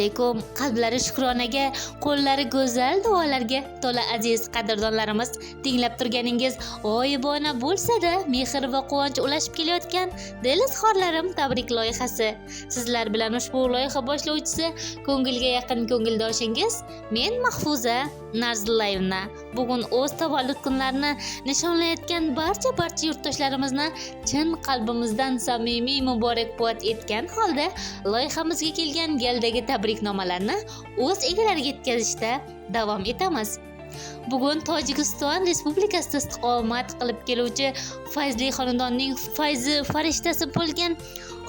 alaykum. Qalblari shukronaga, qo'llari go'zal duolarga to'la aziz qadrdonlarimiz, tinglab turganingiz g'oyibona bo'lsa-da, mehr va quvonch ulashib kelayotgan dil izhorlarim tabrik loyihasi. Sizlar bilan ushbu loyiha boshlovchisi, ko'ngilga yaqin ko'ngildoshingiz men Mahfuza Narzullayevna. Bugun o'z tavallud kunlarini nishonlayotgan barcha yurtdoshlarimizni chin qalbimizdan samimiy muborakbod etgan holda loyihamizga kelgan galdagi tabriknomalarni o'z egalariga yetkazishda davom etamiz. Bugun Tojikiston Respublikasida istiqomat qilib keluvchi fayzli xonadonning fayzi farishtasi bo'lgan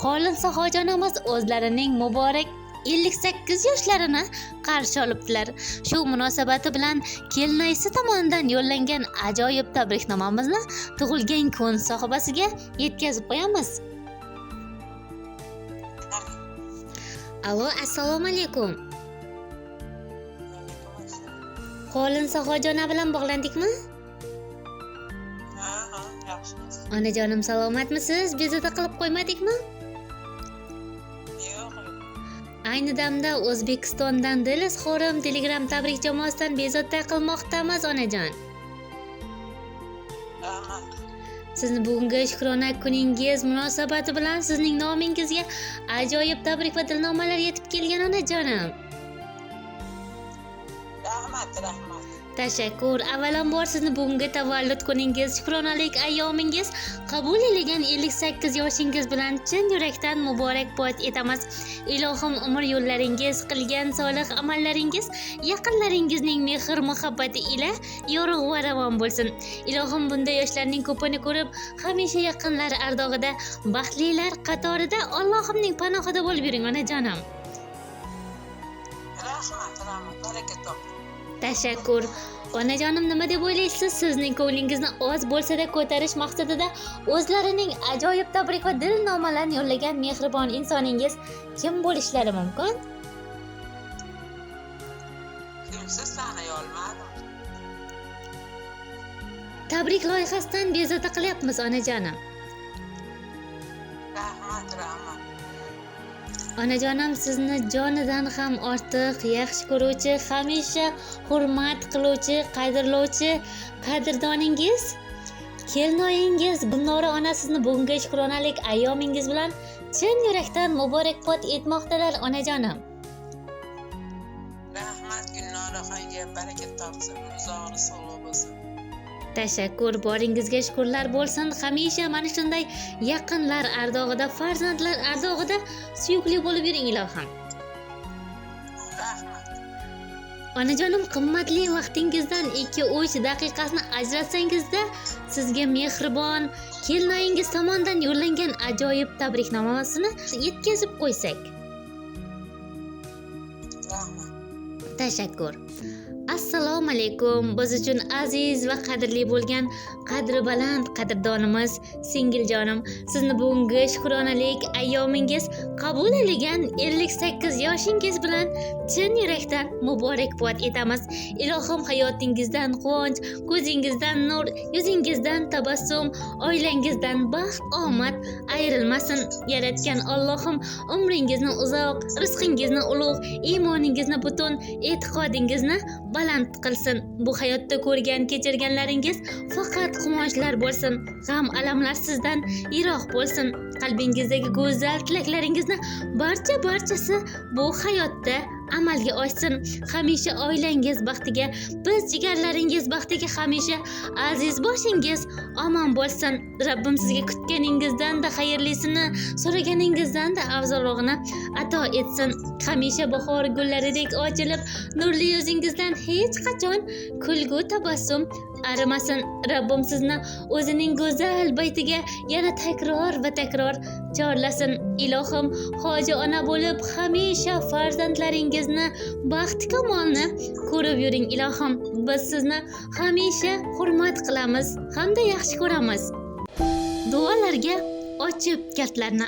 Xolin Sahojonamiz o'zlarining muborak 58 yoshlarini qarshi olibdilar. Shu munosabati bilan kelinaysi tomonidan yo'llangan ajoyib tabriknomamizni tug'ilgan kun sohibasiga yetkazib qo'yamiz. Alo, assalomu alaykum. Xolin Sahojona bilan bog'landikmi? Ha, yaxshimiz. Onajonim, salomatmisiz? Bezovta qilib qo'ymadikmi? Yo'q. Ayni damda O'zbekistondan dil izhorim Telegram tabrik jamoasidan bezovta qilmoqdamiz, onajon. Rahmat. Sizni bugungi shukrona kuningiz munosabati bilan sizning nomingizga ajoyib tabrik va dilnomalar yetib kelgan, onajonim. Rahmat. Tashakkur. Avvalambor sizni bugungi tavallud kuningiz, shukronalik ayyomingiz, qabul etilgan 58 yoshingiz bilan chin yurakdan muborakbod etamiz. Ilohim umr yo'llaringiz, qilgan solih amallaringiz yaqinlaringizning mehr muhabbati ila yorug' va ravon bo'lsin. Ilohim bunday yoshlarning ko'pini ko'rib, hamisha yaqinlar ardog'ida, baxtlilar qatorida Allohimning panohida bo'lib yuring, onajonim. Rahmat. Baraka toping. Tashakkur. Onajonim, nima deb o'ylaysiz? Sizning ko'nglingizni oz bo'lsa-da ko'tarish maqsadida o'zlarining ajoyib tabrik va dilnomalarni yo'llagan mehribon insoningiz kim bo'lishlari mumkin? Kimsiz tanay olmadim. Tabrik loyihasidan bezovta qilyapmiz, onajonim. Rahmat. Onajonim, sizni jonidan ham ortiq yaxshi ko'ruvchi, hamisha hurmat qiluvchi, qadrlovchi qadrdoningiz, kelinoyingiz Gulnora ona sizni bugungi shukronalik ayyomingiz bilan chin yurakdan muborakbod etmoqdalar, onajonim. Rahmat Gulnora xonga baraka topsin, uzog'i sog'lik bo'lsin. Tashakkur, boringizga shukrlar bo'lsin. Hamisha mana shunday yaqinlar ardog'ida, farzandlar ardog'ida suyukli bo'lib yuring, ilohim. Rahmat. Onajonim, qimmatli vaqtingizdan 2-3 daqiqasini ajratsangizda sizga mehribon kelinoyingiz tomonidan yo'llangan ajoyib tabriknomasini yetkazib qo'ysak. Rahmat. Tashakkur. Assalomu alaykum. Biz uchun aziz va qadrli bo'lgan qadri baland qadrdonimiz, singiljonim, sizni bugungi shukronalik ayyomingiz, qabul etilgan 58 yoshingiz bilan chin yurakdan muborakbod etamiz. Ilohim hayotingizdan quvonch, ko'zingizdan nur, yuzingizdan tabassum, oilangizdan baxt, omad ayrilmasin. Yaratgan Allohim umringizni uzoq, rizqingizni ulug', iymoningizni butun, e'tiqodingizni baland qilsin. Bu hayotda ko'rgan kechirganlaringiz faqat quvonchlar bo'lsin. G'am alamlar sizdan yiroq bo'lsin. Qalbingizdagi go'zal tilaklaringizni barchasi bu hayotda amalga oshsin. Hamisha oilangiz baxtiga, biz jigarlaringiz baxtiga hamisha aziz boshingiz omon bo'lsin. Rabbim sizga kutganingizdan-da xayrlisini, so'raganingizdan da afzalrog'ini ato etsin. Hamisha bahor gullaridek ochilib, nurli yuzingizdan hech qachon kulgu tabassum arimasin. Rabbim sizni o'zining go'zal baytiga yana takror va takror chorlasin. Ilohim hoji ona bo'lib hamisha farzandlaringizni baxt kamolni ko'rib yuring, ilohim. Biz sizni hamisha hurmat qilamiz hamda yaxshi ko'ramiz. Duolarga ochib kaltlarni,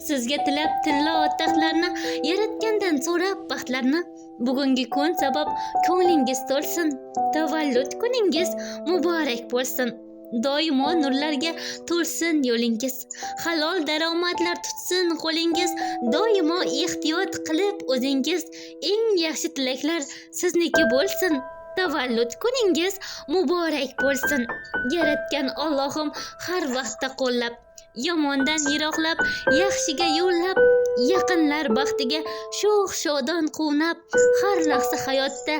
sizga tilab tillo taxtlarni, yaratgandan so'rab baxtlarni. Bugungi kun sabab ko'nglingiz to'lsin, tavallud kuningiz muborak bo'lsin. doimo nurlarga to'lsin yo'lingiz. Halol daromadlar tutsin qo'lingiz. Doimo ehtiyot qilib o'zingiz. Eng yaxshi tilaklar sizniki bo'lsin. Tavallud kuningiz muborak bo'lsin. Yaratgan Allohim har vaqtda qo'llab, yomondan yiroqlab, yaxshiga yo'llab, yaqinlar baxtiga sho'x shodon quvnab, har lahza hayotda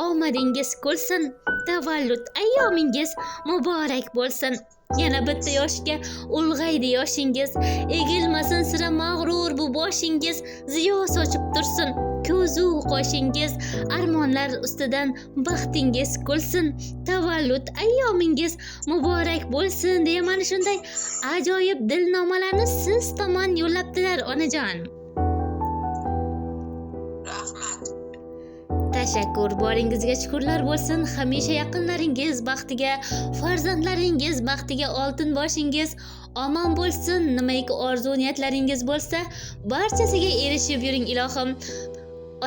omadingiz kulsin. Tavallud ayyomingiz muborak bo'lsin. Yana bitta yoshga ulg'aydi yoshingiz, egilmasin sira mag'rur bu boshingiz, ziyo sochib tursin ko'zu qoshingiz, armonlar ustidan baxtingiz kulsin. Tavallud ayyomingiz muborak bo'lsin deya mana shunday ajoyib dilnomalarni siz tomon yo'llabdilar onajon. Rahmat. Tashakkur, boringizga shukrlar bo'lsin. Hamisha yaqinlaringiz baxtiga, farzandlaringiz baxtiga, oltin boshingiz omon bo'lsin. Nimaiki orzu niyatlaringiz bo'lsa, barchasiga erishib yuring ilohim.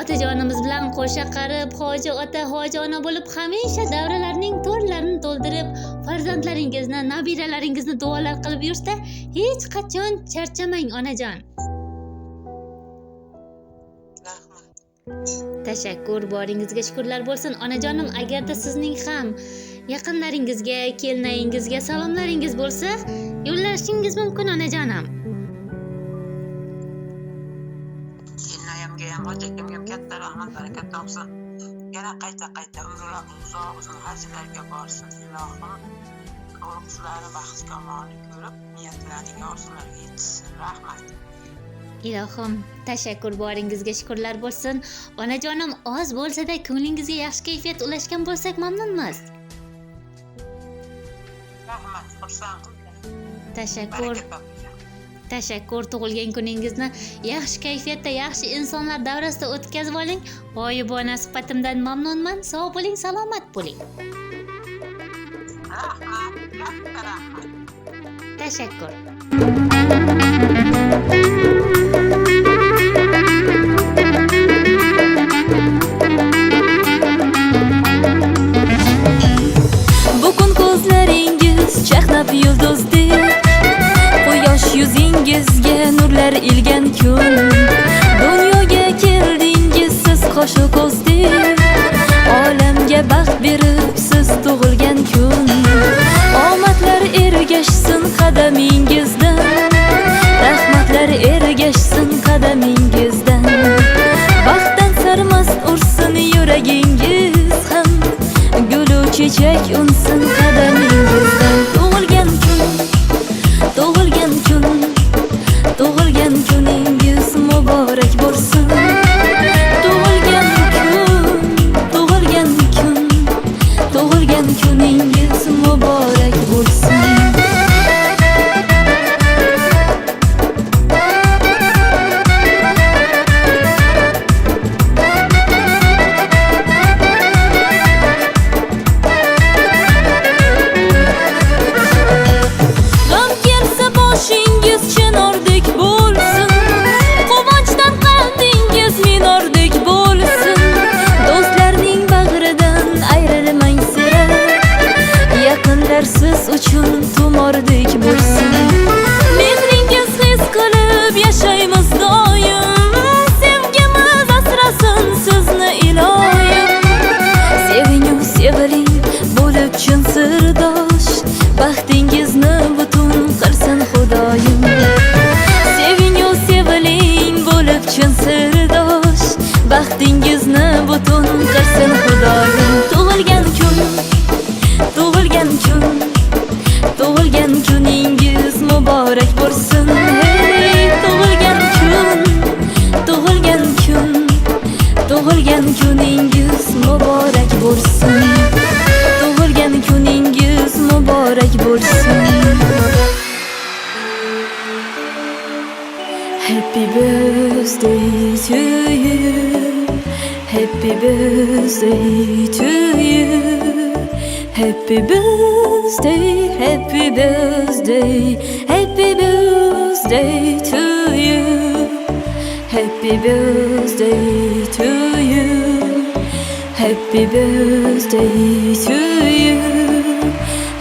Otajonimiz bilan qo'sha qarib, hoji ota, hoji ona bo'lib, hamisha davralarning to'rlarini to'ldirib, farzandlaringizni, nabiralaringizni duolar qilib yursa, hech qachon charchamang onajon. Rahmat. Tashakkur, boringizga shukrlar bo'lsin onajonim. Agarda sizning ham yaqinlaringizga, kelinayingizga salomlaringiz bo'lsa, yo'llashingiz mumkin onajonim. Kelinayimga ham, otakamga ham katta rahmat, barakat topsin. Yana qayta umrlar uzoq uzun hajlarga borsin ilohim. O'qishlarni baxt kamolini ko'rib, niyatlaring orzulariga yetsin. Rahmat. Ilohim, tashakkur, boringizga shukrlar bo'lsin. Onajonim, oz bo'lsa-da ko'nglingizga yaxshi kayfiyat ulashgan bo'lsak mamnunmiz. Rahmat, xursand qildim. Tashakkur. Barakat topsin. Tashakkur, tug'ilgan kuningizni yaxshi kayfiyatda, yaxshi insonlar davrasida o'tkazib oling. G'oyibona suhbatimdan mamnunman. Sog' bo'ling, salomat bo'ling. Rahmat, katta rahmat. Tashakkur. Bugun ko'zlaringiz chaqnab yulduzdek, quyosh yuzingizga nurlar ilgan kun. Dunyoga keldingiz siz qo'shu ko'zdek, olamga baxt berib siz tug'ilgan kun. Omadlar ergashsin qadamingizdan, rahmatlar ergashsin qadamingizdan. Baxtdan sarmast ursin yuragingiz ham, gulu chechak unsin qadamingizdan. Tug'ilgan kuningiz muborak bo'lsin. Tug'ilgan kuningiz muborak bo'lsin. G'am kelsa boshingiz chinordek bo'lsin, quvonchdan qalbingiz minordek bo'lsin. Do'stlarning bag'ridan ayrilmang sira, yaqinlar siz uchun tumordek bo'lsin. Mehringiz his qilib yashaymiz doim, sevgimiz asrasin sizni iloyim. Sevingu seviling bo'lib chin sirdosh, baxtingizni butun qilsin xudoyim. Sevingu seviling bo'lib chin sirdosh, baxtingizni butun qilsin xudoyim. Tug'ilgan kuningiz muborak bo'lsin. Hey, tug'ilgan kuningiz muborak bo'lsin. Tug'ilgan kuningiz muborak bo'lsin. Happy birthday to you. Happy birthday to you. Happy birthday, happy birthday, happy birthday to you. Happy birthday to you. Happy birthday to you.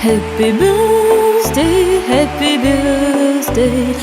Happy birthday, happy birthday,